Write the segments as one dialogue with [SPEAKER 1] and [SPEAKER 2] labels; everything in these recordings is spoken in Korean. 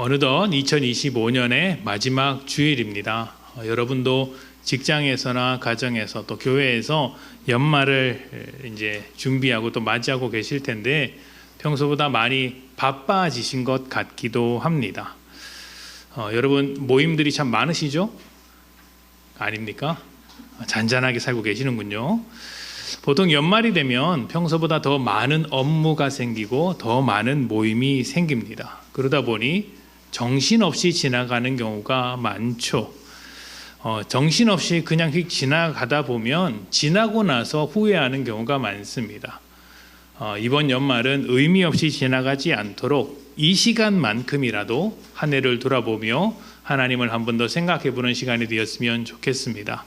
[SPEAKER 1] 어느덧 2025년의 마지막 주일입니다. 여러분도 직장에서나 가정에서 또 교회에서 연말을 이제 준비하고 또 맞이하고 계실 텐데 평소보다 많이 바빠지신 것 같기도 합니다. 여러분 모임들이 참 많으시죠? 아닙니까? 잔잔하게 살고 계시는군요. 보통 연말이 되면 평소보다 더 많은 업무가 생기고 더 많은 모임이 생깁니다. 그러다 보니 정신없이 지나가는 경우가 많죠. 정신없이 그냥 휙 지나가다 보면 지나고 나서 후회하는 경우가 많습니다. 이번 연말은 의미 없이 지나가지 않도록 이 시간만큼이라도 한 해를 돌아보며 하나님을 한 번 더 생각해 보는 시간이 되었으면 좋겠습니다.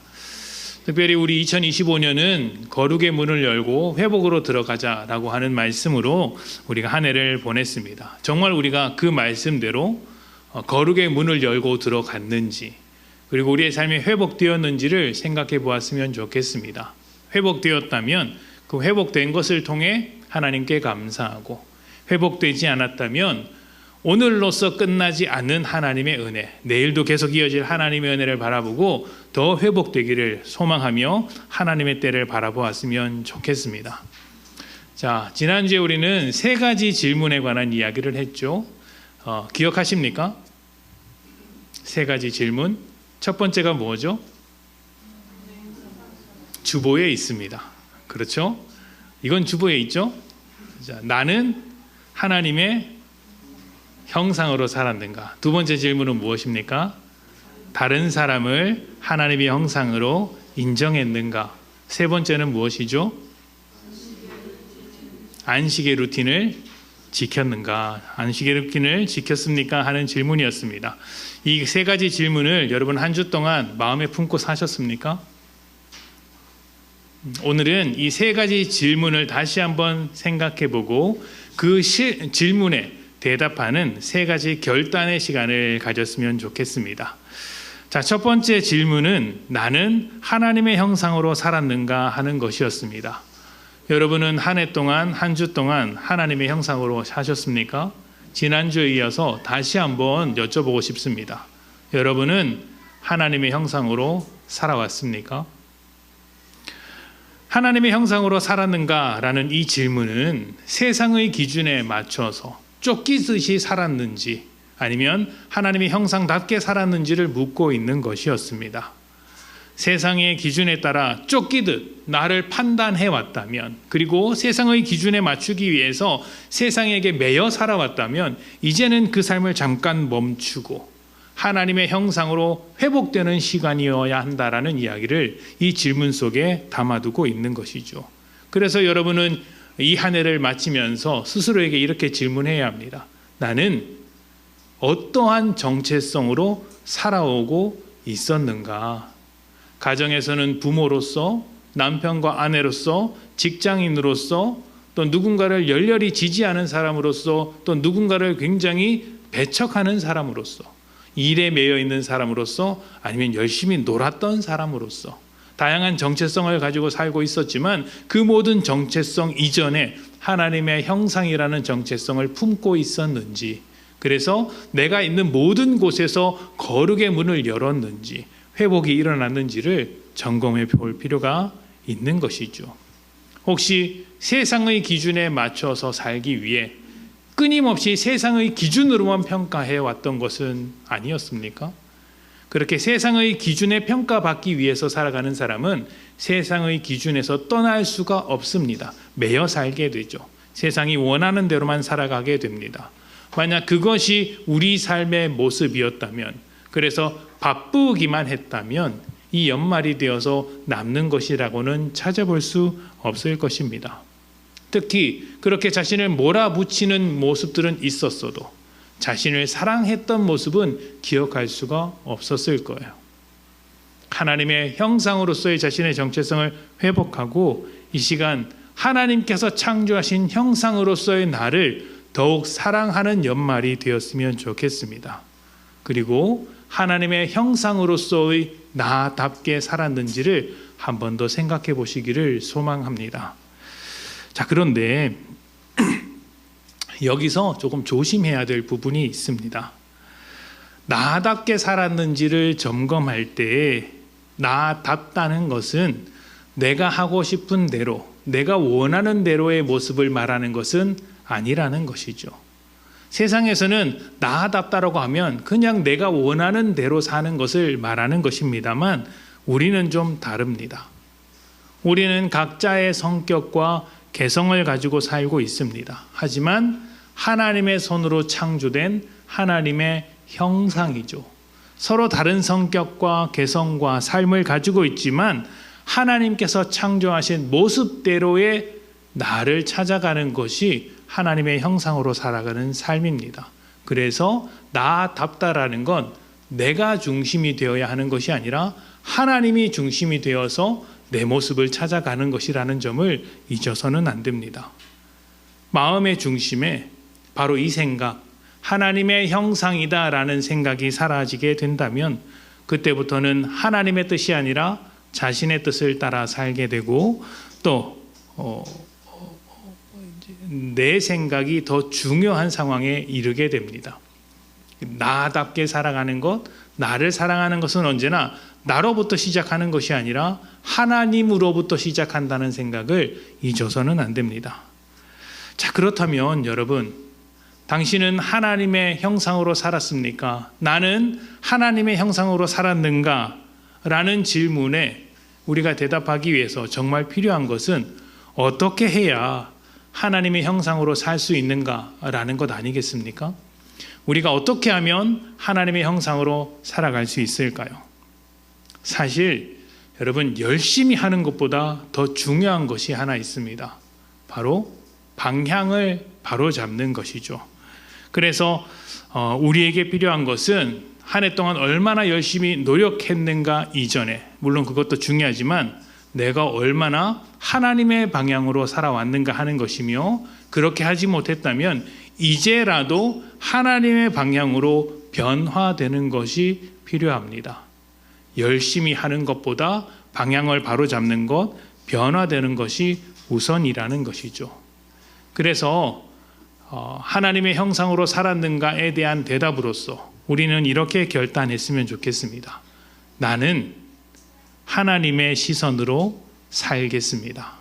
[SPEAKER 1] 특별히 우리 2025년은 거룩의 문을 열고 회복으로 들어가자라고 하는 말씀으로 우리가 한 해를 보냈습니다. 정말 우리가 그 말씀대로 거룩의 문을 열고 들어갔는지, 그리고 우리의 삶이 회복되었는지를 생각해 보았으면 좋겠습니다. 회복되었다면 그 회복된 것을 통해 하나님께 감사하고, 회복되지 않았다면 오늘로서 끝나지 않는 하나님의 은혜, 내일도 계속 이어질 하나님의 은혜를 바라보고 더 회복되기를 소망하며 하나님의 때를 바라보았으면 좋겠습니다. 자, 지난주에 우리는 세 가지 질문에 관한 이야기를 했죠. 기억하십니까? 세 가지 질문. 첫 번째가 뭐죠? 주보에 있습니다. 그렇죠? 이건 주보에 있죠? 자, 나는 하나님의 형상으로 살았는가? 두 번째 질문은 무엇입니까? 다른 사람을 하나님의 형상으로 인정했는가? 세 번째는 무엇이죠? 안식의 루틴을 지켰는가? 안식의 루틴을 지켰습니까? 하는 질문이었습니다. 이 세 가지 질문을 여러분 한 주 동안 마음에 품고 사셨습니까? 오늘은 이 세 가지 질문을 다시 한번 생각해 보고 그 질문에 대답하는 세 가지 결단의 시간을 가졌으면 좋겠습니다. 자, 첫 번째 질문은 나는 하나님의 형상으로 살았는가 하는 것이었습니다. 여러분은 한 해 동안, 한 주 동안 하나님의 형상으로 사셨습니까? 지난주에 이어서 다시 한번 여쭤보고 싶습니다. 여러분은 하나님의 형상으로 살아왔습니까? 하나님의 형상으로 살았는가라는 이 질문은 세상의 기준에 맞춰서 쫓기듯이 살았는지 아니면 하나님의 형상답게 살았는지를 묻고 있는 것이었습니다. 세상의 기준에 따라 쫓기듯 나를 판단해 왔다면, 그리고 세상의 기준에 맞추기 위해서 세상에게 매여 살아왔다면 이제는 그 삶을 잠깐 멈추고 하나님의 형상으로 회복되는 시간이어야 한다라는 이야기를 이 질문 속에 담아두고 있는 것이죠. 그래서 여러분은 이 한 해를 마치면서 스스로에게 이렇게 질문해야 합니다. 나는 어떠한 정체성으로 살아오고 있었는가? 가정에서는 부모로서, 남편과 아내로서, 직장인으로서, 또 누군가를 열렬히 지지하는 사람으로서, 또 누군가를 굉장히 배척하는 사람으로서, 일에 매여 있는 사람으로서, 아니면 열심히 놀았던 사람으로서 다양한 정체성을 가지고 살고 있었지만 그 모든 정체성 이전에 하나님의 형상이라는 정체성을 품고 있었는지, 그래서 내가 있는 모든 곳에서 거룩의 문을 열었는지, 회복이 일어났는지를 점검해 볼 필요가 있는 것이죠. 혹시 세상의 기준에 맞춰서 살기 위해 끊임없이 세상의 기준으로만 평가해 왔던 것은 아니었습니까? 그렇게 세상의 기준에 평가받기 위해서 살아가는 사람은 세상의 기준에서 떠날 수가 없습니다. 매여 살게 되죠. 세상이 원하는 대로만 살아가게 됩니다. 만약 그것이 우리 삶의 모습이었다면, 그래서 바쁘기만 했다면 이 연말이 되어서 남는 것이라고는 찾아볼 수 없을 것입니다. 특히 그렇게 자신을 몰아붙이는 모습들은 있었어도 자신을 사랑했던 모습은 기억할 수가 없었을 거예요. 하나님의 형상으로서의 자신의 정체성을 회복하고 이 시간 하나님께서 창조하신 형상으로서의 나를 더욱 사랑하는 연말이 되었으면 좋겠습니다. 그리고 하나님의 형상으로서의 나답게 살았는지를 한 번 더 생각해 보시기를 소망합니다. 자, 그런데 여기서 조금 조심해야 될 부분이 있습니다. 나답게 살았는지를 점검할 때 나답다는 것은 내가 하고 싶은 대로, 내가 원하는 대로의 모습을 말하는 것은 아니라는 것이죠. 세상에서는 나답다라고 하면 그냥 내가 원하는 대로 사는 것을 말하는 것입니다만 우리는 좀 다릅니다. 우리는 각자의 성격과 개성을 가지고 살고 있습니다. 하지만 하나님의 손으로 창조된 하나님의 형상이죠. 서로 다른 성격과 개성과 삶을 가지고 있지만 하나님께서 창조하신 모습대로의 나를 찾아가는 것이 하나님의 형상으로 살아가는 삶입니다. 그래서 나답다라는 건 내가 중심이 되어야 하는 것이 아니라 하나님이 중심이 되어서 내 모습을 찾아가는 것이라는 점을 잊어서는 안 됩니다. 마음의 중심에 바로 이 생각, 하나님의 형상이다라는 생각이 사라지게 된다면 그때부터는 하나님의 뜻이 아니라 자신의 뜻을 따라 살게 되고 또 내 생각이 더 중요한 상황에 이르게 됩니다. 나답게 살아가는 것, 나를 사랑하는 것은 언제나 나로부터 시작하는 것이 아니라 하나님으로부터 시작한다는 생각을 잊어서는 안 됩니다. 자, 그렇다면 여러분, 당신은 하나님의 형상으로 살았습니까? 나는 하나님의 형상으로 살았는가? 라는 질문에 우리가 대답하기 위해서 정말 필요한 것은 어떻게 해야 하나님의 형상으로 살 수 있는가라는 것 아니겠습니까? 우리가 어떻게 하면 하나님의 형상으로 살아갈 수 있을까요? 사실 여러분, 열심히 하는 것보다 더 중요한 것이 하나 있습니다. 바로 방향을 바로 잡는 것이죠. 그래서 우리에게 필요한 것은 한 해 동안 얼마나 열심히 노력했는가 이전에, 물론 그것도 중요하지만 내가 얼마나 하나님의 방향으로 살아왔는가 하는 것이며, 그렇게 하지 못했다면 이제라도 하나님의 방향으로 변화되는 것이 필요합니다. 열심히 하는 것보다 방향을 바로 잡는 것, 변화되는 것이 우선이라는 것이죠. 그래서 하나님의 형상으로 살았는가에 대한 대답으로서 우리는 이렇게 결단했으면 좋겠습니다. 나는 하나님의 시선으로 살겠습니다.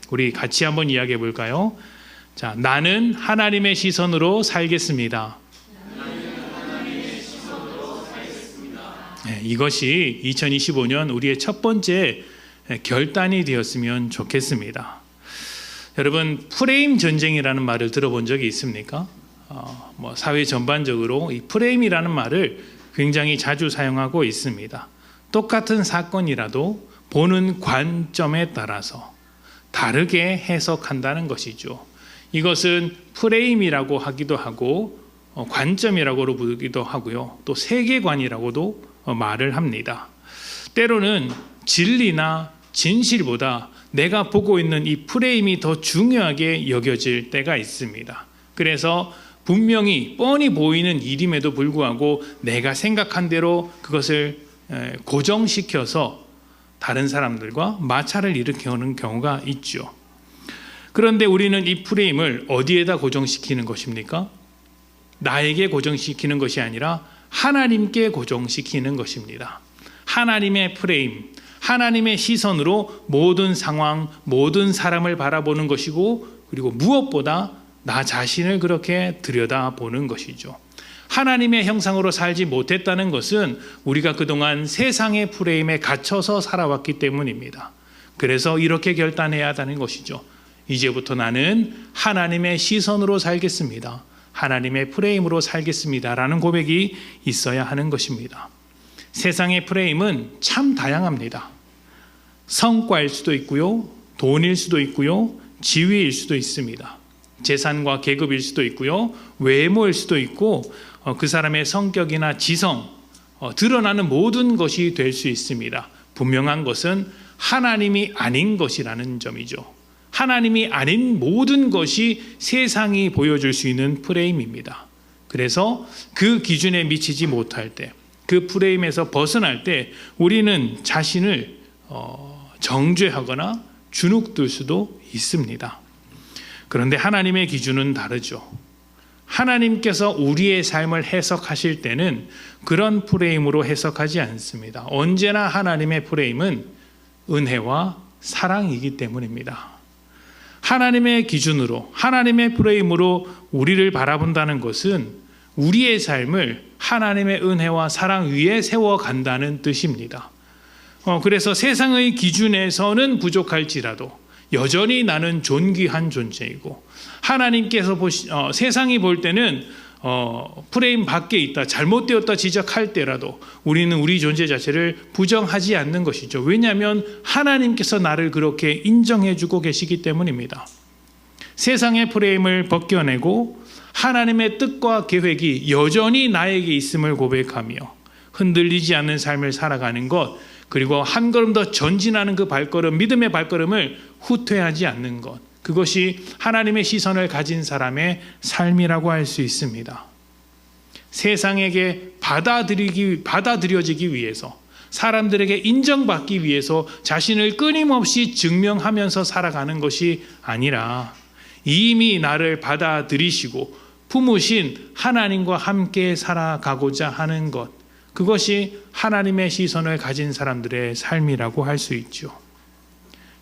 [SPEAKER 1] 우리 같이 한번 이야기해 볼까요? 자, 나는 하나님의 시선으로 살겠습니다. 네, 이것이 2025년 우리의 첫 번째 결단이 되었으면 좋겠습니다. 여러분, 프레임 전쟁이라는 말을 들어본 적이 있습니까? 사회 전반적으로 이 프레임이라는 말을 굉장히 자주 사용하고 있습니다. 똑같은 사건이라도 보는 관점에 따라서 다르게 해석한다는 것이죠. 이것은 프레임이라고 하기도 하고 관점이라고 부르기도 하고요. 또 세계관이라고도 말을 합니다. 때로는 진리나 진실보다 내가 보고 있는 이 프레임이 더 중요하게 여겨질 때가 있습니다. 그래서 분명히 뻔히 보이는 일임에도 불구하고 내가 생각한 대로 그것을 고정시켜서 다른 사람들과 마찰을 일으키는 경우가 있죠. 그런데 우리는 이 프레임을 어디에다 고정시키는 것입니까? 나에게 고정시키는 것이 아니라 하나님께 고정시키는 것입니다. 하나님의 프레임, 하나님의 시선으로 모든 상황, 모든 사람을 바라보는 것이고, 그리고 무엇보다 나 자신을 그렇게 들여다보는 것이죠. 하나님의 형상으로 살지 못했다는 것은 우리가 그동안 세상의 프레임에 갇혀서 살아왔기 때문입니다. 그래서 이렇게 결단해야 한다는 것이죠. 이제부터 나는 하나님의 시선으로 살겠습니다. 하나님의 프레임으로 살겠습니다. 라는 고백이 있어야 하는 것입니다. 세상의 프레임은 참 다양합니다. 성과일 수도 있고요, 돈일 수도 있고요, 지위일 수도 있습니다. 재산과 계급일 수도 있고요, 외모일 수도 있고, 그 사람의 성격이나 지성, 드러나는 모든 것이 될 수 있습니다. 분명한 것은 하나님이 아닌 것이라는 점이죠. 하나님이 아닌 모든 것이 세상이 보여줄 수 있는 프레임입니다. 그래서 그 기준에 미치지 못할 때, 그 프레임에서 벗어날 때 우리는 자신을 정죄하거나 주눅들 수도 있습니다. 그런데 하나님의 기준은 다르죠. 하나님께서 우리의 삶을 해석하실 때는 그런 프레임으로 해석하지 않습니다. 언제나 하나님의 프레임은 은혜와 사랑이기 때문입니다. 하나님의 기준으로, 하나님의 프레임으로 우리를 바라본다는 것은 우리의 삶을 하나님의 은혜와 사랑 위에 세워간다는 뜻입니다. 그래서 세상의 기준에서는 부족할지라도 여전히 나는 존귀한 존재이고, 하나님께서 세상이 볼 때는 프레임 밖에 있다, 잘못되었다 지적할 때라도 우리는 우리 존재 자체를 부정하지 않는 것이죠. 왜냐하면 하나님께서 나를 그렇게 인정해주고 계시기 때문입니다. 세상의 프레임을 벗겨내고 하나님의 뜻과 계획이 여전히 나에게 있음을 고백하며 흔들리지 않는 삶을 살아가는 것, 그리고 한 걸음 더 전진하는 그 발걸음, 믿음의 발걸음을 후퇴하지 않는 것, 그것이 하나님의 시선을 가진 사람의 삶이라고 할 수 있습니다. 세상에게 받아들여지기 위해서, 사람들에게 인정받기 위해서 자신을 끊임없이 증명하면서 살아가는 것이 아니라 이미 나를 받아들이시고 품으신 하나님과 함께 살아가고자 하는 것, 그것이 하나님의 시선을 가진 사람들의 삶이라고 할 수 있죠.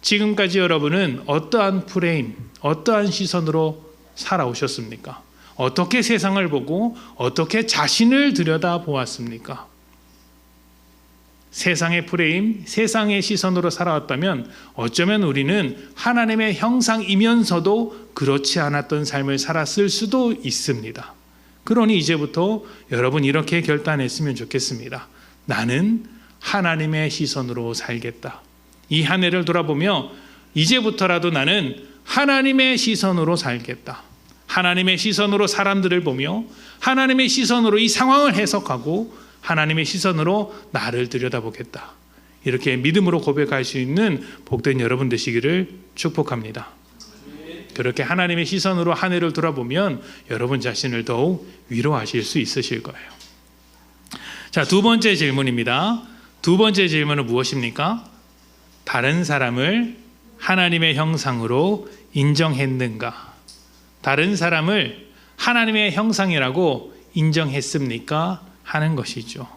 [SPEAKER 1] 지금까지 여러분은 어떠한 프레임, 어떠한 시선으로 살아오셨습니까? 어떻게 세상을 보고 어떻게 자신을 들여다보았습니까? 세상의 프레임, 세상의 시선으로 살아왔다면 어쩌면 우리는 하나님의 형상이면서도 그렇지 않았던 삶을 살았을 수도 있습니다. 그러니 이제부터 여러분 이렇게 결단했으면 좋겠습니다. 나는 하나님의 시선으로 살겠다. 이 한 해를 돌아보며 이제부터라도 나는 하나님의 시선으로 살겠다. 하나님의 시선으로 사람들을 보며 하나님의 시선으로 이 상황을 해석하고 하나님의 시선으로 나를 들여다보겠다. 이렇게 믿음으로 고백할 수 있는 복된 여러분 되시기를 축복합니다. 그렇게 하나님의 시선으로 한 해를 돌아보면 여러분 자신을 더욱 위로하실 수 있으실 거예요. 자, 두 번째 질문입니다. 두 번째 질문은 무엇입니까? 다른 사람을 하나님의 형상으로 인정했는가? 다른 사람을 하나님의 형상이라고 인정했습니까? 하는 것이죠.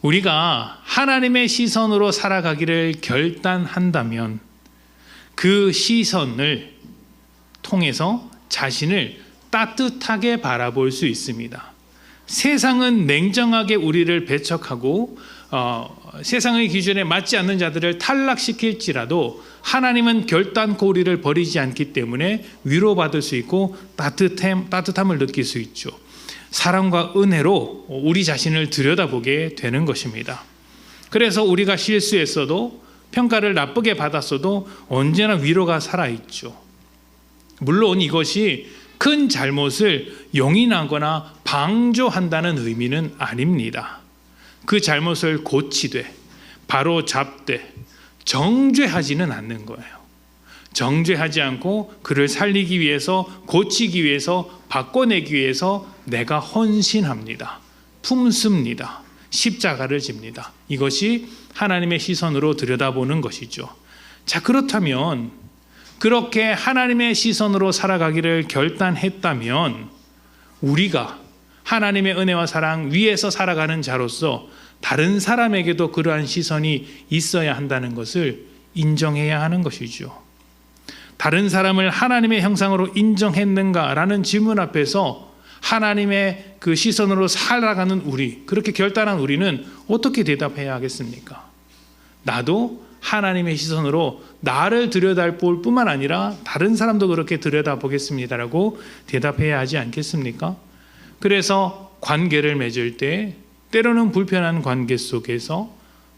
[SPEAKER 1] 우리가 하나님의 시선으로 살아가기를 결단한다면 그 시선을 통해서 자신을 따뜻하게 바라볼 수 있습니다. 세상은 냉정하게 우리를 배척하고 세상의 기준에 맞지 않는 자들을 탈락시킬지라도 하나님은 결단코 우리를 버리지 않기 때문에 위로받을 수 있고 따뜻함을 느낄 수 있죠. 사랑과 은혜로 우리 자신을 들여다보게 되는 것입니다. 그래서 우리가 실수했어도 평가를 나쁘게 받았어도 언제나 위로가 살아있죠. 물론 이것이 큰 잘못을 용인하거나 방조한다는 의미는 아닙니다. 그 잘못을 고치되 바로 잡되 정죄하지는 않는 거예요. 정죄하지 않고 그를 살리기 위해서, 고치기 위해서, 바꿔내기 위해서 내가 헌신합니다. 품습니다. 십자가를 집니다. 이것이 하나님의 시선으로 들여다보는 것이죠. 자, 그렇다면 그렇게 하나님의 시선으로 살아가기를 결단했다면 우리가 하나님의 은혜와 사랑 위에서 살아가는 자로서 다른 사람에게도 그러한 시선이 있어야 한다는 것을 인정해야 하는 것이죠. 다른 사람을 하나님의 형상으로 인정했는가라는 질문 앞에서 하나님의 그 시선으로 살아가는 우리, 그렇게 결단한 우리는 어떻게 대답해야 하겠습니까? 나도 하나님의 시선으로 나를 들여다볼 뿐만 아니라 다른 사람도 그렇게 들여다보겠습니다라고 대답해야 하지 않겠습니까? 그래서 관계를 맺을 때 때로는 불편한 관계 속에서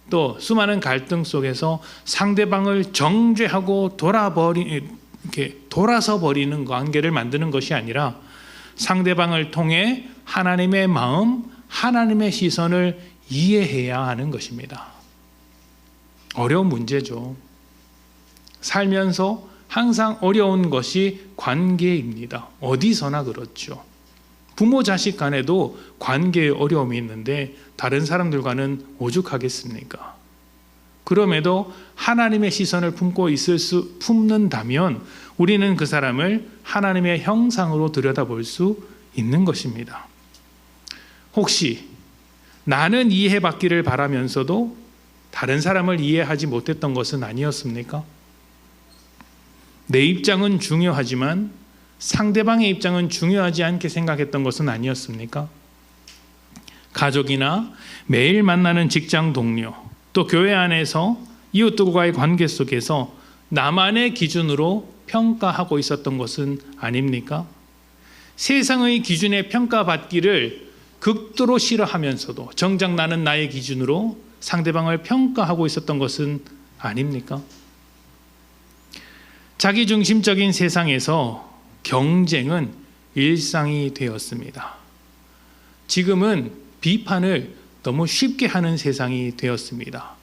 [SPEAKER 1] 또 수많은 갈등 속에서 상대방을 정죄하고 돌아서 버리는 관계를 만드는 것이 아니라 상대방을 통해 하나님의 마음, 하나님의 시선을 이해해야 하는 것입니다. 어려운 문제죠. 살면서 항상 어려운 것이 관계입니다. 어디서나 그렇죠. 부모 자식 간에도 관계에 어려움이 있는데 다른 사람들과는 오죽하겠습니까? 그럼에도 하나님의 시선을 품는다면 우리는 그 사람을 하나님의 형상으로 들여다볼 수 있는 것입니다. 혹시 나는 이해받기를 바라면서도 다른 사람을 이해하지 못했던 것은 아니었습니까? 내 입장은 중요하지만 상대방의 입장은 중요하지 않게 생각했던 것은 아니었습니까? 가족이나 매일 만나는 직장 동료, 또 교회 안에서 이웃들과의 관계 속에서 나만의 기준으로 평가하고 있었던 것은 아닙니까? 세상의 기준에 평가받기를 극도로 싫어하면서도 정작 나는 나의 기준으로 상대방을 평가하고 있었던 것은 아닙니까? 자기중심적인 세상에서 경쟁은 일상이 되었습니다. 지금은 비판을 너무 쉽게 하는 세상이 되었습니다.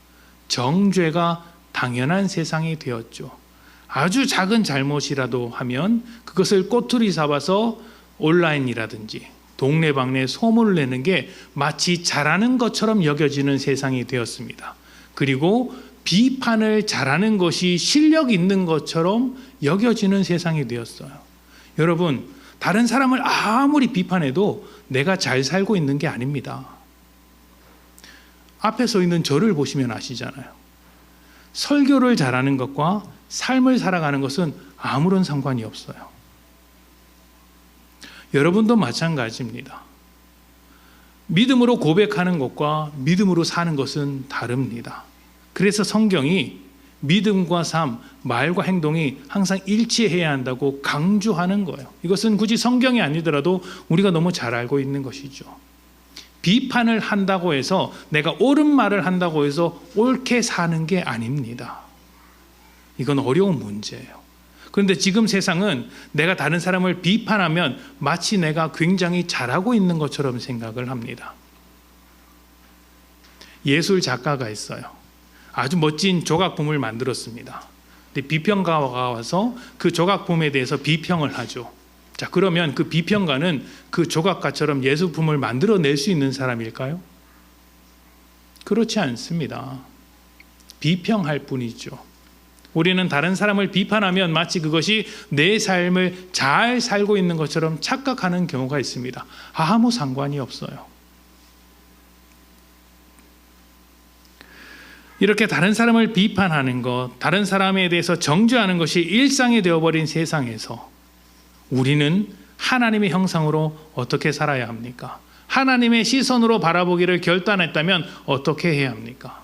[SPEAKER 1] 정죄가 당연한 세상이 되었죠. 아주 작은 잘못이라도 하면 그것을 꼬투리 잡아서 온라인이라든지 동네방네 소문을 내는 게 마치 잘하는 것처럼 여겨지는 세상이 되었습니다. 그리고 비판을 잘하는 것이 실력 있는 것처럼 여겨지는 세상이 되었어요. 여러분, 다른 사람을 아무리 비판해도 내가 잘 살고 있는 게 아닙니다. 앞에 서 있는 저를 보시면 아시잖아요. 설교를 잘하는 것과 삶을 살아가는 것은 아무런 상관이 없어요. 여러분도 마찬가지입니다. 믿음으로 고백하는 것과 믿음으로 사는 것은 다릅니다. 그래서 성경이 믿음과 삶, 말과 행동이 항상 일치해야 한다고 강조하는 거예요. 이것은 굳이 성경이 아니더라도 우리가 너무 잘 알고 있는 것이죠. 비판을 한다고 해서 내가 옳은 말을 한다고 해서 옳게 사는 게 아닙니다. 이건 어려운 문제예요. 그런데 지금 세상은 내가 다른 사람을 비판하면 마치 내가 굉장히 잘하고 있는 것처럼 생각을 합니다. 예술 작가가 있어요. 아주 멋진 조각품을 만들었습니다. 근데 비평가가 와서 그 조각품에 대해서 비평을 하죠. 자, 그러면 그 비평가는 그 조각가처럼 예술품을 만들어낼 수 있는 사람일까요? 그렇지 않습니다. 비평할 뿐이죠. 우리는 다른 사람을 비판하면 마치 그것이 내 삶을 잘 살고 있는 것처럼 착각하는 경우가 있습니다. 아무 상관이 없어요. 이렇게 다른 사람을 비판하는 것, 다른 사람에 대해서 정죄하는 것이 일상이 되어버린 세상에서 우리는 하나님의 형상으로 어떻게 살아야 합니까? 하나님의 시선으로 바라보기를 결단했다면 어떻게 해야 합니까?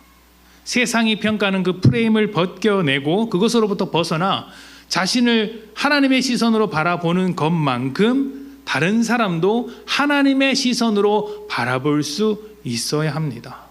[SPEAKER 1] 세상이 평가하는 그 프레임을 벗겨내고 그것으로부터 벗어나 자신을 하나님의 시선으로 바라보는 것만큼 다른 사람도 하나님의 시선으로 바라볼 수 있어야 합니다.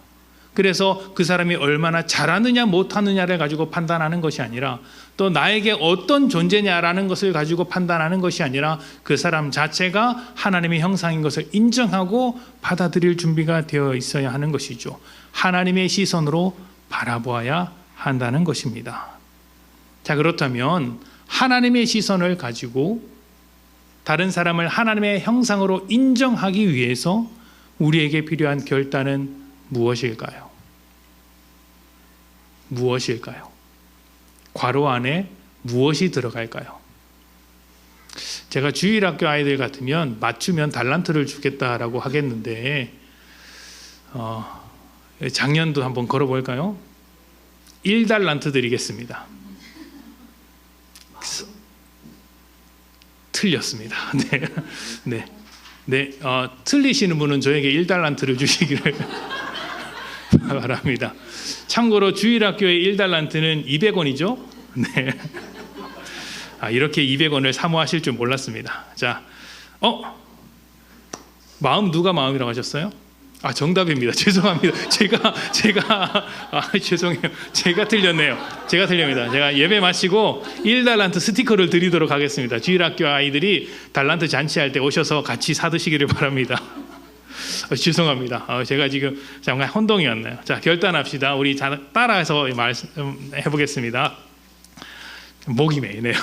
[SPEAKER 1] 그래서 그 사람이 얼마나 잘하느냐 못하느냐를 가지고 판단하는 것이 아니라 또 나에게 어떤 존재냐라는 것을 가지고 판단하는 것이 아니라 그 사람 자체가 하나님의 형상인 것을 인정하고 받아들일 준비가 되어 있어야 하는 것이죠. 하나님의 시선으로 바라보아야 한다는 것입니다. 자, 그렇다면 하나님의 시선을 가지고 다른 사람을 하나님의 형상으로 인정하기 위해서 우리에게 필요한 결단은 무엇일까요? 무엇일까요? 괄호 안에 무엇이 들어갈까요? 제가 주일학교 아이들 같으면 맞추면 달란트를 주겠다라고 하겠는데 작년도 한번 걸어볼까요? 1달란트 드리겠습니다. 틀렸습니다. 네. 틀리시는 분은 저에게 1달란트를 주시기를 바랍니다. 참고로 주일학교의 1달란트는 200원이죠. 네. 이렇게 200원을 사모하실 줄 몰랐습니다. 자, 마음 누가 마음이라고 하셨어요? 정답입니다. 죄송합니다. 제가 죄송해요. 제가 틀렸네요. 제가 틀립니다. 제가 예배 마치고 1달란트 스티커를 드리도록 하겠습니다. 주일학교 아이들이 달란트 잔치할 때 오셔서 같이 사드시기를 바랍니다. 죄송합니다. 제가 지금 잠깐 혼동이었네요. 자, 결단합시다. 우리 따라서 말씀해 보겠습니다. 목이 메이네요.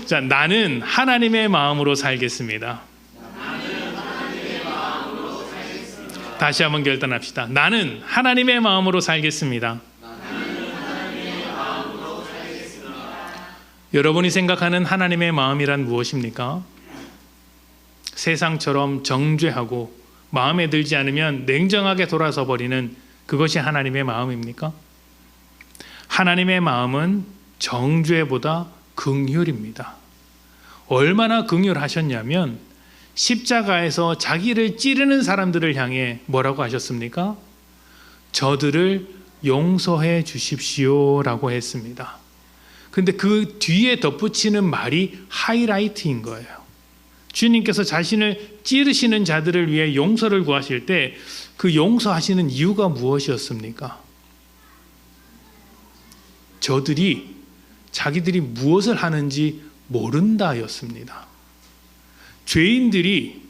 [SPEAKER 1] 자, 나는 하나님의 마음으로 살겠습니다. 다시 한번 결단합시다. 나는 하나님의 마음으로 살겠습니다. 여러분이 생각하는 하나님의 마음이란 무엇입니까? 세상처럼 정죄하고 마음에 들지 않으면 냉정하게 돌아서 버리는 그것이 하나님의 마음입니까? 하나님의 마음은 정죄보다 긍휼입니다. 얼마나 긍휼하셨냐면 십자가에서 자기를 찌르는 사람들을 향해 뭐라고 하셨습니까? 저들을 용서해 주십시오라고 했습니다. 근데 그 뒤에 덧붙이는 말이 하이라이트인 거예요. 주님께서 자신을 찌르시는 자들을 위해 용서를 구하실 때 그 용서하시는 이유가 무엇이었습니까? 저들이 자기들이 무엇을 하는지 모른다였습니다. 죄인들이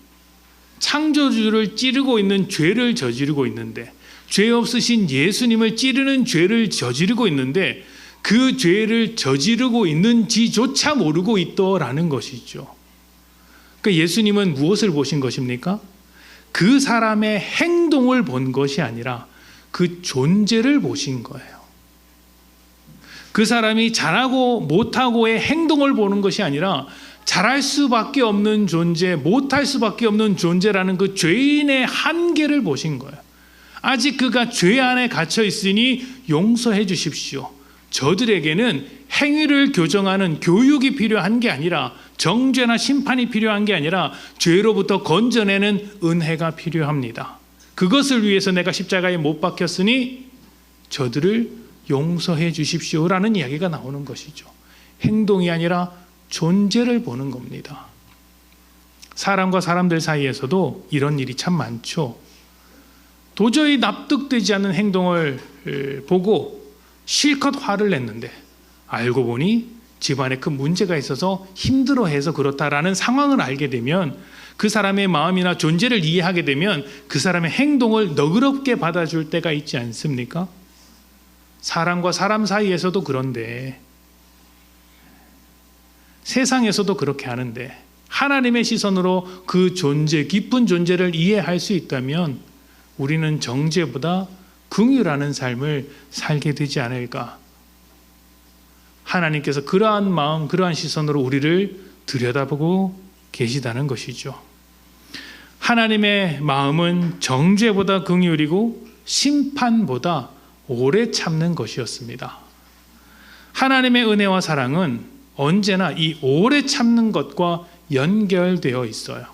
[SPEAKER 1] 창조주를 찌르고 있는 죄를 저지르고 있는데, 죄 없으신 예수님을 찌르는 죄를 저지르고 있는데 그 죄를 저지르고 있는지조차 모르고 있더라는 것이죠. 그러니까 예수님은 무엇을 보신 것입니까? 그 사람의 행동을 본 것이 아니라 그 존재를 보신 거예요. 그 사람이 잘하고 못하고의 행동을 보는 것이 아니라 잘할 수밖에 없는 존재, 못할 수밖에 없는 존재라는 그 죄인의 한계를 보신 거예요. 아직 그가 죄 안에 갇혀 있으니 용서해 주십시오. 저들에게는 행위를 교정하는 교육이 필요한 게 아니라, 정죄나 심판이 필요한 게 아니라 죄로부터 건져내는 은혜가 필요합니다. 그것을 위해서 내가 십자가에 못 박혔으니 저들을 용서해 주십시오라는 이야기가 나오는 것이죠. 행동이 아니라 존재를 보는 겁니다. 사람과 사람들 사이에서도 이런 일이 참 많죠. 도저히 납득되지 않는 행동을 보고 실컷 화를 냈는데 알고 보니 집안에 큰 문제가 있어서 힘들어해서 그렇다라는 상황을 알게 되면, 그 사람의 마음이나 존재를 이해하게 되면 그 사람의 행동을 너그럽게 받아줄 때가 있지 않습니까? 사람과 사람 사이에서도 그런데, 세상에서도 그렇게 하는데, 하나님의 시선으로 그 존재, 깊은 존재를 이해할 수 있다면 우리는 정죄보다 긍휼하는 삶을 살게 되지 않을까. 하나님께서 그러한 마음, 그러한 시선으로 우리를 들여다보고 계시다는 것이죠. 하나님의 마음은 정죄보다 긍휼이고 심판보다 오래 참는 것이었습니다. 하나님의 은혜와 사랑은 언제나 이 오래 참는 것과 연결되어 있어요.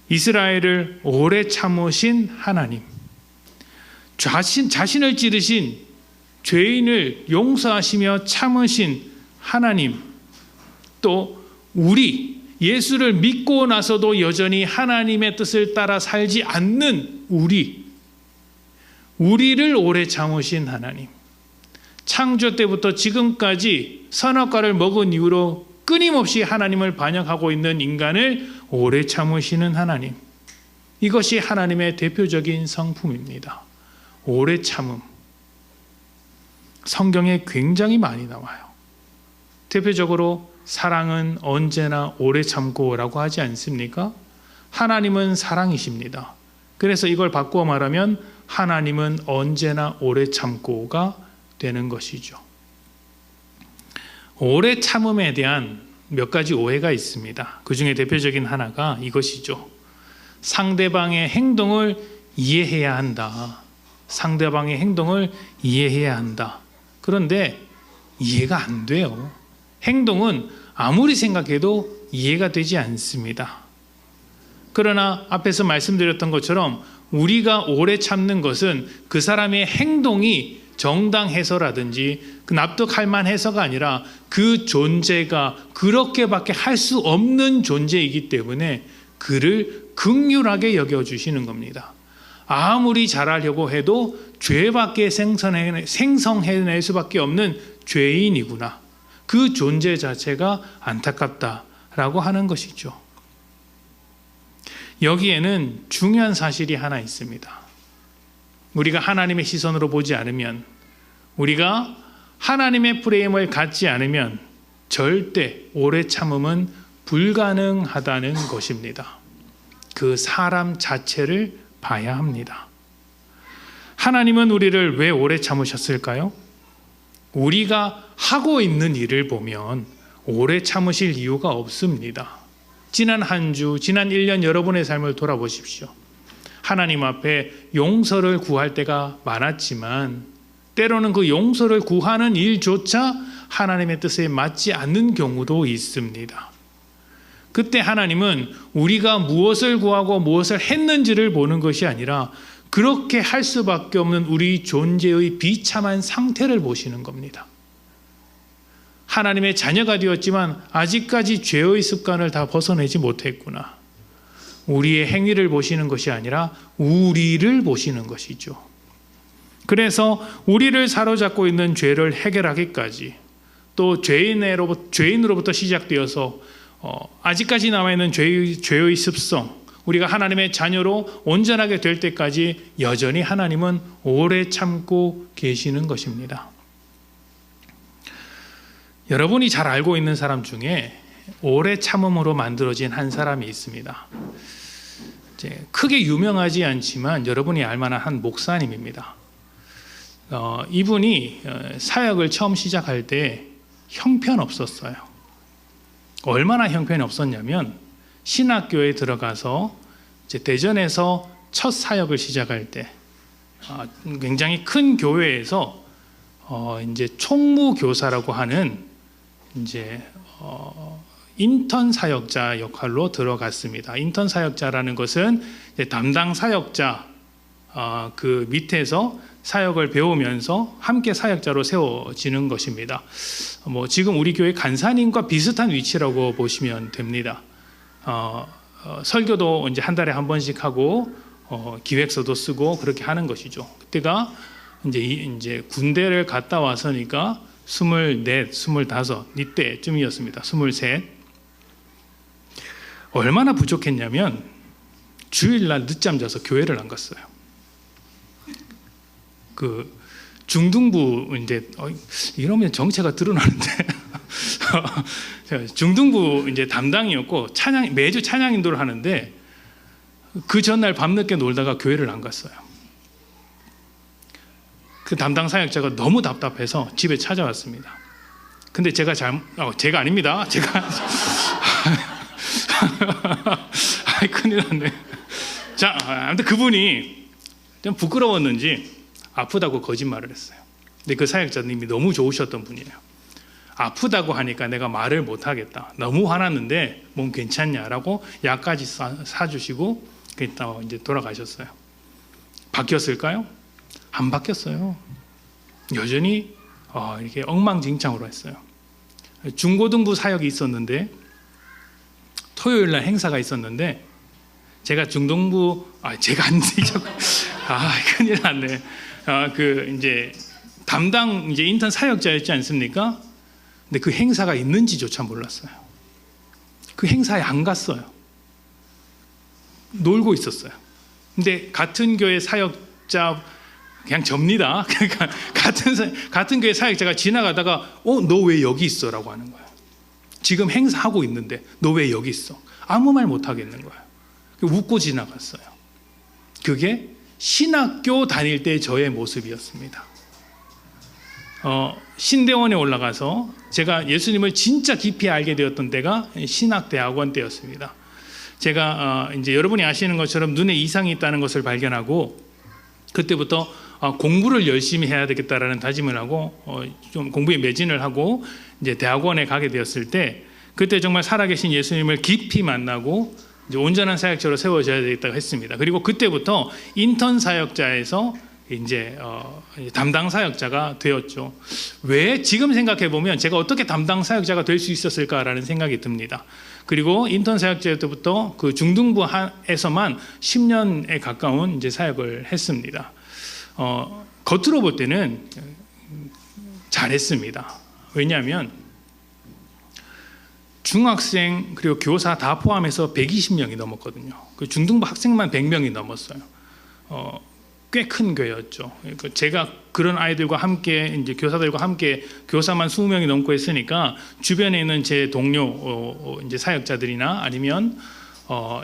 [SPEAKER 1] 이스라엘을 오래 참으신 하나님, 자신을 찌르신 죄인을 용서하시며 참으신 하나님, 또 우리 예수를 믿고 나서도 여전히 하나님의 뜻을 따라 살지 않는 우리를 오래 참으신 하나님, 창조 때부터 지금까지 선악과를 먹은 이후로 끊임없이 하나님을 반역하고 있는 인간을 오래 참으시는 하나님, 이것이 하나님의 대표적인 성품입니다. 오래 참음. 성경에 굉장히 많이 나와요. 대표적으로 사랑은 언제나 오래 참고라고 하지 않습니까? 하나님은 사랑이십니다. 그래서 이걸 바꾸어 말하면 하나님은 언제나 오래 참고가 되는 것이죠. 오래 참음에 대한 몇 가지 오해가 있습니다. 그 중에 대표적인 하나가 이것이죠. 상대방의 행동을 이해해야 한다. 상대방의 행동을 이해해야 한다. 그런데 이해가 안 돼요. 행동은 아무리 생각해도 이해가 되지 않습니다. 그러나 앞에서 말씀드렸던 것처럼 우리가 오래 참는 것은 그 사람의 행동이 정당해서라든지 납득할 만해서가 아니라 그 존재가 그렇게밖에 할 수 없는 존재이기 때문에 그를 긍휼하게 여겨주시는 겁니다. 아무리 잘하려고 해도 죄밖에 생성해낼 수밖에 없는 죄인이구나. 그 존재 자체가 안타깝다라고 하는 것이죠. 여기에는 중요한 사실이 하나 있습니다. 우리가 하나님의 시선으로 보지 않으면, 우리가 하나님의 프레임을 갖지 않으면 절대 오래 참음은 불가능하다는 것입니다. 그 사람 자체를 봐야 합니다. 하나님은 우리를 왜 오래 참으셨을까요? 우리가 하고 있는 일을 보면 오래 참으실 이유가 없습니다. 지난 한 주, 지난 1년 여러분의 삶을 돌아보십시오. 하나님 앞에 용서를 구할 때가 많았지만 때로는 그 용서를 구하는 일조차 하나님의 뜻에 맞지 않는 경우도 있습니다. 그때 하나님은 우리가 무엇을 구하고 무엇을 했는지를 보는 것이 아니라 그렇게 할 수밖에 없는 우리 존재의 비참한 상태를 보시는 겁니다. 하나님의 자녀가 되었지만 아직까지 죄의 습관을 다 벗어내지 못했구나. 우리의 행위를 보시는 것이 아니라 우리를 보시는 것이죠. 그래서 우리를 사로잡고 있는 죄를 해결하기까지 또 죄인으로부터 시작되어서 아직까지 남아있는 죄의 습성, 우리가 하나님의 자녀로 온전하게 될 때까지 여전히 하나님은 오래 참고 계시는 것입니다. 여러분이 잘 알고 있는 사람 중에 오래 참음으로 만들어진 한 사람이 있습니다. 크게 유명하지 않지만 여러분이 알만한 한 목사님입니다. 이분이 사역을 처음 시작할 때 형편없었어요. 얼마나 형편이 없었냐면 신학교에 들어가서 대전에서 첫 사역을 시작할 때 굉장히 큰 교회에서 이제 총무교사라고 하는 인턴 사역자 역할로 들어갔습니다. 인턴 사역자라는 것은 담당 사역자 그 밑에서 사역을 배우면서 함께 사역자로 세워지는 것입니다. 지금 우리 교회 간사님과 비슷한 위치라고 보시면 됩니다. 설교도 이제 한 달에 한 번씩 하고 기획서도 쓰고 그렇게 하는 것이죠. 그때가 이제 군대를 갔다 와서니까 24, 25 이때쯤이었습니다. 23. 얼마나 부족했냐면 주일날 늦잠 자서 교회를 안 갔어요. 그 중등부 이제 이러면 정체가 드러나는데 중등부 이제 담당이었고 매주 찬양 인도를 하는데 그 전날 밤늦게 놀다가 교회를 안 갔어요. 그 담당 사역자가 너무 답답해서 집에 찾아왔습니다. 근데 제가 아닙니다. 큰일 났네. 자, 아무튼 그분이 좀 부끄러웠는지 아프다고 거짓말을 했어요. 근데 그 사역자님이 너무 좋으셨던 분이에요. 아프다고 하니까 내가 말을 못하겠다. 너무 화났는데 몸 괜찮냐라고 약까지 사주시고 그랬다 이제 돌아가셨어요. 바뀌었을까요? 안 바뀌었어요. 여전히 이렇게 엉망진창으로 했어요. 중고등부 사역이 있었는데 토요일 날 행사가 있었는데 제가 중등부 제가 안 되죠. 큰일 났네. 이제 담당 이제 인턴 사역자였지 않습니까? 근데 그 행사가 있는지조차 몰랐어요. 그 행사에 안 갔어요. 놀고 있었어요. 근데 같은 교회 사역자 그냥 접니다. 그러니까 같은 교회 사역자가 지나가다가 너 왜 여기 있어? 라고 하는 거예요. 지금 행사하고 있는데 너 왜 여기 있어? 아무 말 못 하겠는 거예요. 웃고 지나갔어요. 그게 신학교 다닐 때 저의 모습이었습니다. 신대원에 올라가서 제가 예수님을 진짜 깊이 알게 되었던 때가 신학대학원 때였습니다. 제가 이제 여러분이 아시는 것처럼 눈에 이상이 있다는 것을 발견하고 그때부터 공부를 열심히 해야 되겠다라는 다짐을 하고 좀 공부에 매진을 하고 이제 대학원에 가게 되었을 때 그때 정말 살아계신 예수님을 깊이 만나고 이제 온전한 사역자로 세워져야 되겠다고 했습니다. 그리고 그때부터 인턴 사역자에서 이제 담당 사역자가 되었죠. 왜 지금 생각해 보면 제가 어떻게 담당 사역자가 될 수 있었을까라는 생각이 듭니다. 그리고 인턴 사역자 때부터 그 중등부에서만 10년에 가까운 이제 사역을 했습니다. 겉으로 볼 때는 잘했습니다. 왜냐하면 중학생 그리고 교사 다 포함해서 120명이 넘었거든요. 그 중등부 학생만 100명이 넘었어요. 꽤 큰 교회였죠. 제가 그런 아이들과 함께 이제 교사들과 함께 교사만 20명이 넘고 했으니까 주변에 있는 제 동료 이제 사역자들이나 아니면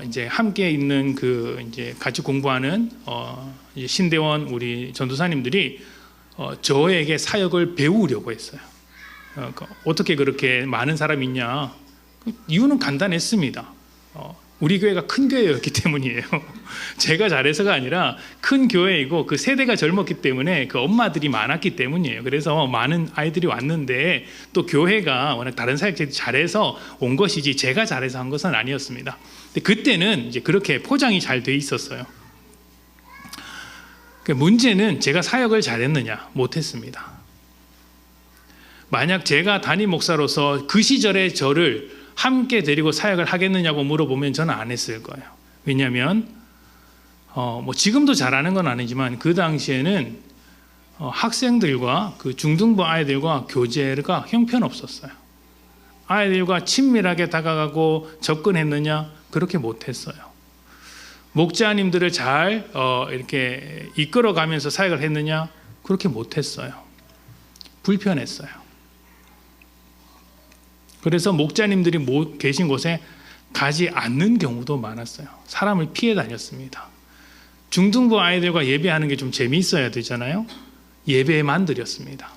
[SPEAKER 1] 이제 함께 있는 그 이제 같이 공부하는 이제 신대원 우리 전도사님들이 저에게 사역을 배우려고 했어요. 어떻게 그렇게 많은 사람이 있냐? 이유는 간단했습니다. 우리 교회가 큰 교회였기 때문이에요. 제가 잘해서가 아니라 큰 교회이고 그 세대가 젊었기 때문에 그 엄마들이 많았기 때문이에요. 그래서 많은 아이들이 왔는데 또 교회가 워낙 다른 사역자들이 잘해서 온 것이지 제가 잘해서 한 것은 아니었습니다. 근데 그때는 이제 그렇게 포장이 잘 돼 있었어요. 문제는 제가 사역을 잘했느냐? 못했습니다. 만약 제가 담임 목사로서 그 시절에 저를 함께 데리고 사역을 하겠느냐고 물어보면 저는 안 했을 거예요. 왜냐하면 뭐 지금도 잘하는 건 아니지만 그 당시에는 학생들과 그 중등부 아이들과 교제가 형편없었어요. 아이들과 친밀하게 다가가고 접근했느냐? 그렇게 못했어요. 목자님들을 잘 이렇게 이끌어가면서 사역을 했느냐? 그렇게 못했어요. 불편했어요. 그래서 목자님들이 계신 곳에 가지 않는 경우도 많았어요. 사람을 피해 다녔습니다. 중등부 아이들과 예배하는 게 좀 재미있어야 되잖아요. 예배만 드렸습니다.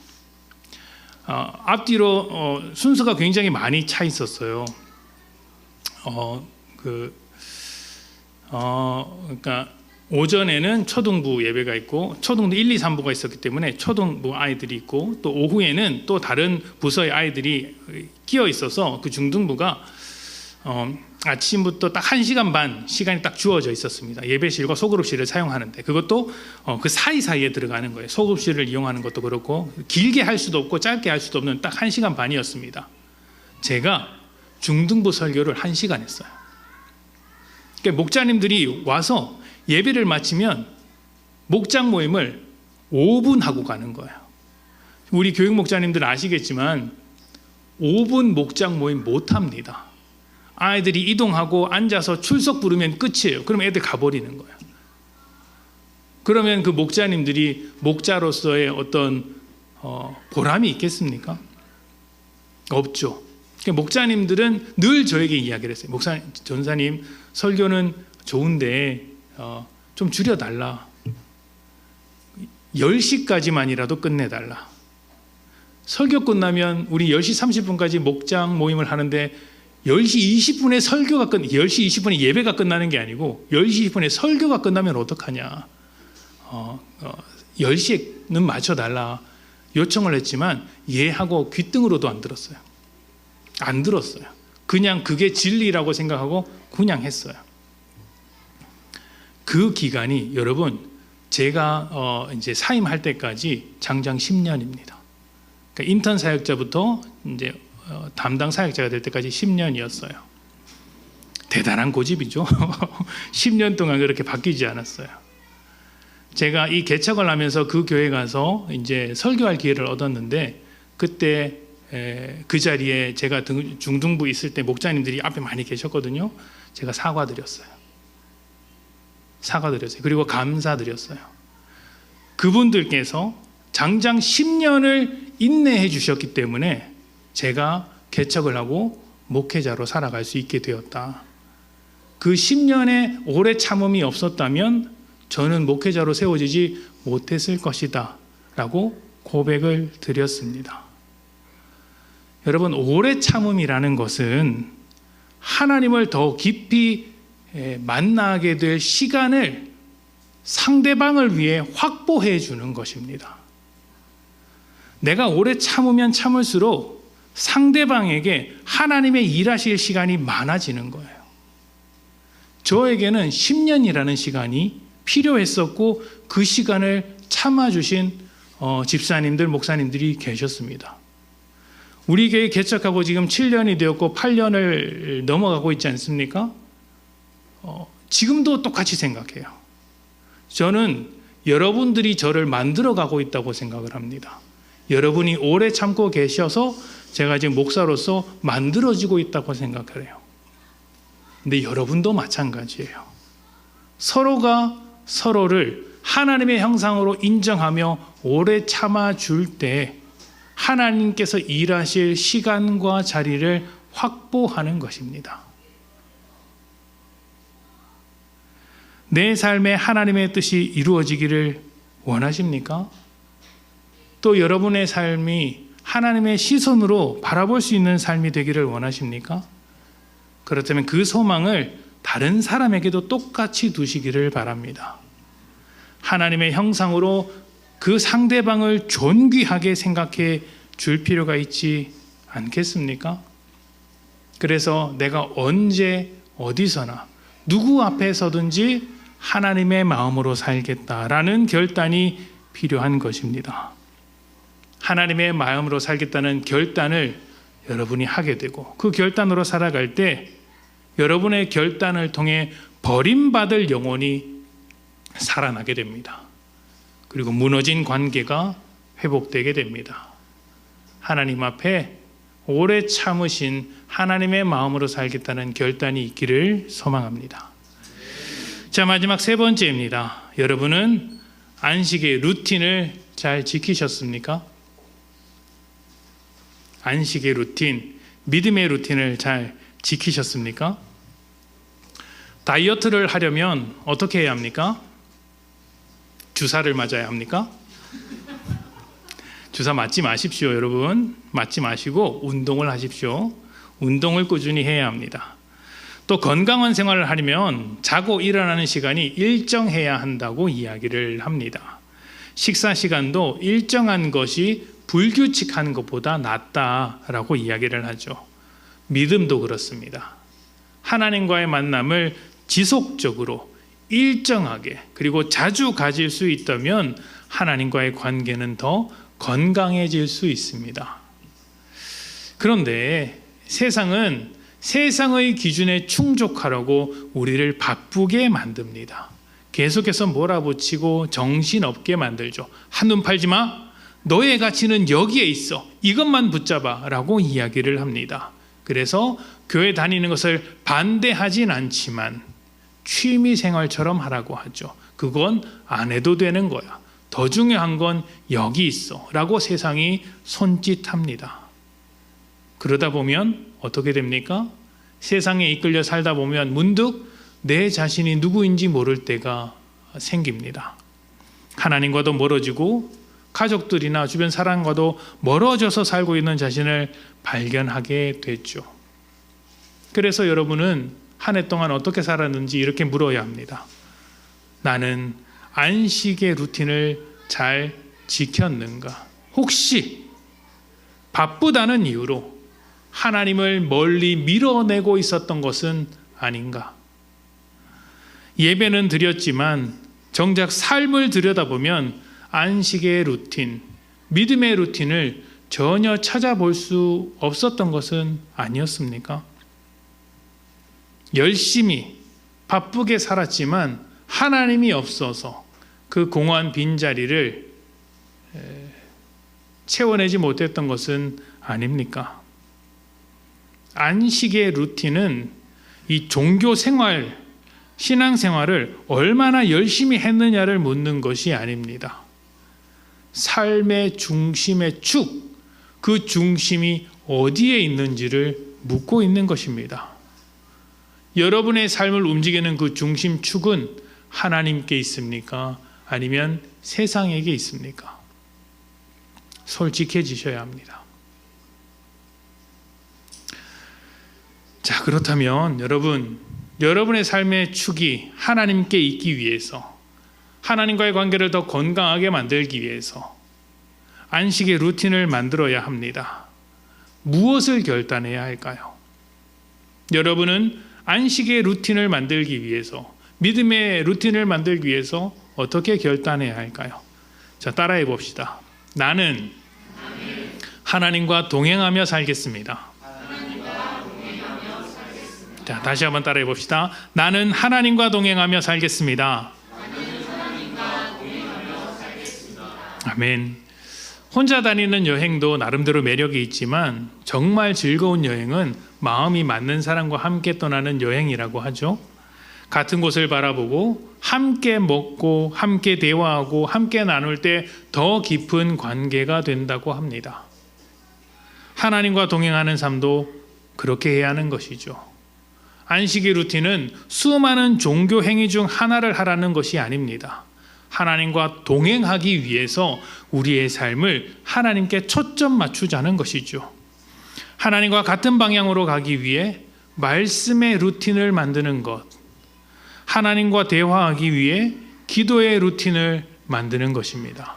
[SPEAKER 1] 앞뒤로 순서가 굉장히 많이 차 있었어요. 그러니까 오전에는 초등부 예배가 있고 초등부 1, 2, 3부가 있었기 때문에 초등부 아이들이 있고 또 오후에는 또 다른 부서의 아이들이 끼어 있어서 그 중등부가 아침부터 딱 1시간 반 시간이 딱 주어져 있었습니다. 예배실과 소그룹실을 사용하는데 그것도 그 사이사이에 들어가는 거예요. 소그룹실을 이용하는 것도 그렇고 길게 할 수도 없고 짧게 할 수도 없는 딱 1시간 반이었습니다. 제가 중등부 설교를 1시간 했어요. 그러니까 목자님들이 와서 예배를 마치면 목장 모임을 5분 하고 가는 거예요. 우리 교육 목자님들은 아시겠지만 5분 목장 모임 못합니다. 아이들이 이동하고 앉아서 출석 부르면 끝이에요. 그럼 애들 가버리는 거예요. 그러면 그 목자님들이 목자로서의 어떤 보람이 있겠습니까? 없죠. 그러니까 목자님들은 늘 저에게 이야기를 했어요. 전사님 설교는 좋은데 좀 줄여달라. 10시까지만이라도 끝내달라. 설교 끝나면 우리 10시 30분까지 목장 모임을 하는데 10시 20분에 설교가 10시 20분에 예배가 끝나는 게 아니고 10시 20분에 설교가 끝나면 어떡하냐. 10시에는 맞춰달라 요청을 했지만 예하고 귓등으로도 안 들었어요. 안 들었어요. 그냥 그게 진리라고 생각하고 그냥 했어요. 그 기간이 여러분 제가 이제 사임할 때까지 장장 10년입니다. 그러니까 인턴 사역자부터 이제 담당 사역자가 될 때까지 10년이었어요. 대단한 고집이죠. 10년 동안 그렇게 바뀌지 않았어요. 제가 이 개척을 하면서 그 교회 가서 이제 설교할 기회를 얻었는데 그때 그 자리에 제가 중등부 있을 때 목자님들이 앞에 많이 계셨거든요. 제가 사과드렸어요. 그리고 감사드렸어요. 그분들께서 장장 10년을 인내해 주셨기 때문에 제가 개척을 하고 목회자로 살아갈 수 있게 되었다. 그 10년의 오래 참음이 없었다면 저는 목회자로 세워지지 못했을 것이다 라고 고백을 드렸습니다. 여러분, 오래 참음이라는 것은 하나님을 더 깊이 만나게 될 시간을 상대방을 위해 확보해 주는 것입니다. 내가 오래 참으면 참을수록 상대방에게 하나님의 일하실 시간이 많아지는 거예요. 저에게는 10년이라는 시간이 필요했었고 그 시간을 참아주신 집사님들, 목사님들이 계셨습니다. 우리 교회 개척하고 지금 7년이 되었고 8년을 넘어가고 있지 않습니까? 지금도 똑같이 생각해요. 저는 여러분들이 저를 만들어가고 있다고 생각을 합니다. 여러분이 오래 참고 계셔서 제가 지금 목사로서 만들어지고 있다고 생각을 해요. 근데 여러분도 마찬가지예요. 서로가 서로를 하나님의 형상으로 인정하며 오래 참아줄 때 하나님께서 일하실 시간과 자리를 확보하는 것입니다. 내 삶에 하나님의 뜻이 이루어지기를 원하십니까? 또 여러분의 삶이 하나님의 시선으로 바라볼 수 있는 삶이 되기를 원하십니까? 그렇다면 그 소망을 다른 사람에게도 똑같이 두시기를 바랍니다. 하나님의 형상으로 그 상대방을 존귀하게 생각해 줄 필요가 있지 않겠습니까? 그래서 내가 언제 어디서나 누구 앞에서든지 하나님의 마음으로 살겠다라는 결단이 필요한 것입니다. 하나님의 마음으로 살겠다는 결단을 여러분이 하게 되고 그 결단으로 살아갈 때 여러분의 결단을 통해 버림받을 영혼이 살아나게 됩니다. 그리고 무너진 관계가 회복되게 됩니다. 하나님 앞에 오래 참으신 하나님의 마음으로 살겠다는 결단이 있기를 소망합니다. 자, 마지막 세 번째입니다. 여러분은 안식의 루틴을 잘 지키셨습니까? 안식의 루틴, 믿음의 루틴을 잘 지키셨습니까? 다이어트를 하려면 어떻게 해야 합니까? 주사를 맞아야 합니까? 주사 맞지 마십시오, 여러분. 맞지 마시고 운동을 하십시오. 운동을 꾸준히 해야 합니다. 또 건강한 생활을 하려면 자고 일어나는 시간이 일정해야 한다고 이야기를 합니다. 식사 시간도 일정한 것이 불규칙한 것보다 낫다라고 이야기를 하죠. 믿음도 그렇습니다. 하나님과의 만남을 지속적으로 일정하게 그리고 자주 가질 수 있다면 하나님과의 관계는 더 건강해질 수 있습니다. 그런데 세상은 세상의 기준에 충족하려고 우리를 바쁘게 만듭니다. 계속해서 몰아붙이고 정신없게 만들죠. 한눈 팔지 마. 너의 가치는 여기에 있어. 이것만 붙잡아 라고 이야기를 합니다. 그래서 교회 다니는 것을 반대하진 않지만 취미생활처럼 하라고 하죠. 그건 안 해도 되는 거야. 더 중요한 건 여기 있어 라고 세상이 손짓합니다. 그러다 보면 어떻게 됩니까? 세상에 이끌려 살다 보면 문득 내 자신이 누구인지 모를 때가 생깁니다. 하나님과도 멀어지고 가족들이나 주변 사람과도 멀어져서 살고 있는 자신을 발견하게 됐죠. 그래서 여러분은 한 해 동안 어떻게 살았는지 이렇게 물어야 합니다. 나는 안식의 루틴을 잘 지켰는가? 혹시 바쁘다는 이유로 하나님을 멀리 밀어내고 있었던 것은 아닌가? 예배는 드렸지만 정작 삶을 들여다보면 안식의 루틴, 믿음의 루틴을 전혀 찾아볼 수 없었던 것은 아니었습니까? 열심히 바쁘게 살았지만 하나님이 없어서 그 공허한 빈자리를 채워내지 못했던 것은 아닙니까? 안식의 루틴은 이 종교 생활, 신앙 생활을 얼마나 열심히 했느냐를 묻는 것이 아닙니다. 삶의 중심의 축, 그 중심이 어디에 있는지를 묻고 있는 것입니다. 여러분의 삶을 움직이는 그 중심축은 하나님께 있습니까? 아니면 세상에게 있습니까? 솔직해지셔야 합니다. 자, 그렇다면 여러분의 삶의 축이 하나님께 있기 위해서, 하나님과의 관계를 더 건강하게 만들기 위해서 안식의 루틴을 만들어야 합니다. 무엇을 결단해야 할까요? 여러분은 안식의 루틴을 만들기 위해서, 믿음의 루틴을 만들기 위해서 어떻게 결단해야 할까요? 자, 따라해 봅시다. 나는 하나님과 동행하며 살겠습니다. 자, 다시 한번 따라해 봅시다. 나는 하나님과 동행하며 살겠습니다. 아멘. 혼자 다니는 여행도 나름대로 매력이 있지만 정말 즐거운 여행은 마음이 맞는 사람과 함께 떠나는 여행이라고 하죠. 같은 곳을 바라보고 함께 먹고 함께 대화하고 함께 나눌 때 더 깊은 관계가 된다고 합니다. 하나님과 동행하는 삶도 그렇게 해야 하는 것이죠. 안식의 루틴은 수많은 종교 행위 중 하나를 하라는 것이 아닙니다. 하나님과 동행하기 위해서 우리의 삶을 하나님께 초점 맞추자는 것이죠. 하나님과 같은 방향으로 가기 위해 말씀의 루틴을 만드는 것, 하나님과 대화하기 위해 기도의 루틴을 만드는 것입니다.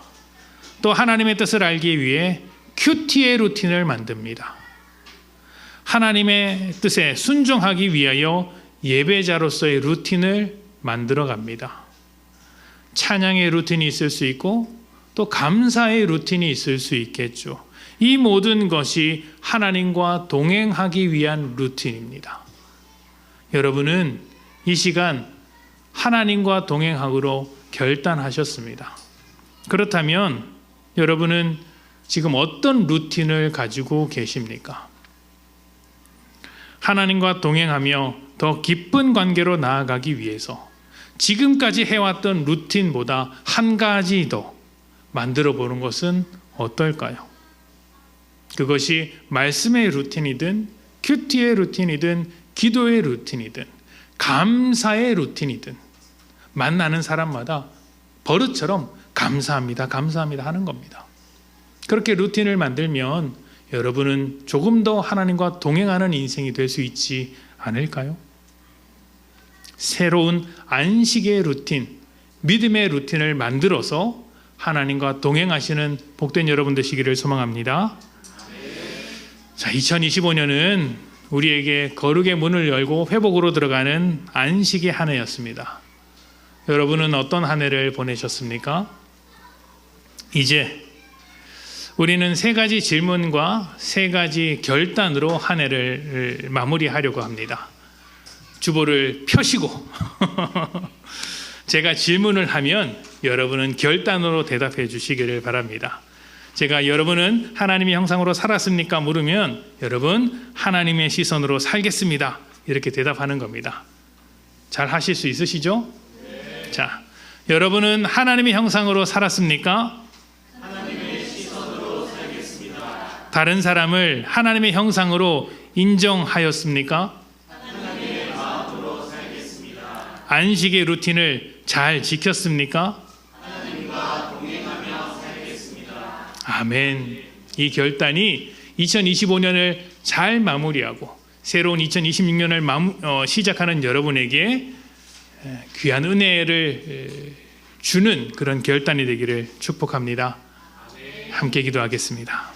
[SPEAKER 1] 또 하나님의 뜻을 알기 위해 큐티의 루틴을 만듭니다. 하나님의 뜻에 순종하기 위하여 예배자로서의 루틴을 만들어 갑니다. 찬양의 루틴이 있을 수 있고 또 감사의 루틴이 있을 수 있겠죠. 이 모든 것이 하나님과 동행하기 위한 루틴입니다. 여러분은 이 시간 하나님과 동행하기로 결단하셨습니다. 그렇다면 여러분은 지금 어떤 루틴을 가지고 계십니까? 하나님과 동행하며 더 깊은 관계로 나아가기 위해서 지금까지 해왔던 루틴보다 한 가지 더 만들어 보는 것은 어떨까요? 그것이 말씀의 루틴이든 큐티의 루틴이든 기도의 루틴이든 감사의 루틴이든 만나는 사람마다 버릇처럼 감사합니다, 감사합니다 하는 겁니다. 그렇게 루틴을 만들면 여러분은 조금 더 하나님과 동행하는 인생이 될 수 있지 않을까요? 새로운 안식의 루틴, 믿음의 루틴을 만들어서 하나님과 동행하시는 복된 여러분 되시기를 소망합니다. 자, 2025년은 우리에게 거룩의 문을 열고 회복으로 들어가는 안식의 한 해였습니다. 여러분은 어떤 한 해를 보내셨습니까? 이제 우리는 세 가지 질문과 세 가지 결단으로 한 해를 마무리하려고 합니다. 주보를 펴시고 제가 질문을 하면 여러분은 결단으로 대답해 주시기를 바랍니다. 제가 여러분은 하나님의 형상으로 살았습니까? 물으면 여러분 하나님의 시선으로 살겠습니다. 이렇게 대답하는 겁니다. 잘 하실 수 있으시죠? 네. 자, 여러분은 하나님의 형상으로 살았습니까? 하나님의 시선으로 살겠습니다. 다른 사람을 하나님의 형상으로 인정하였습니까? 하나님의 마음으로 살겠습니다. 안식의 루틴을 잘 지켰습니까? 하나님과 동행하며 살겠습니다. 아멘. 이 결단이 2025년을 잘 마무리하고 새로운 2026년을 시작하는 여러분에게 귀한 은혜를 주는 그런 결단이 되기를 축복합니다. 함께 기도하겠습니다.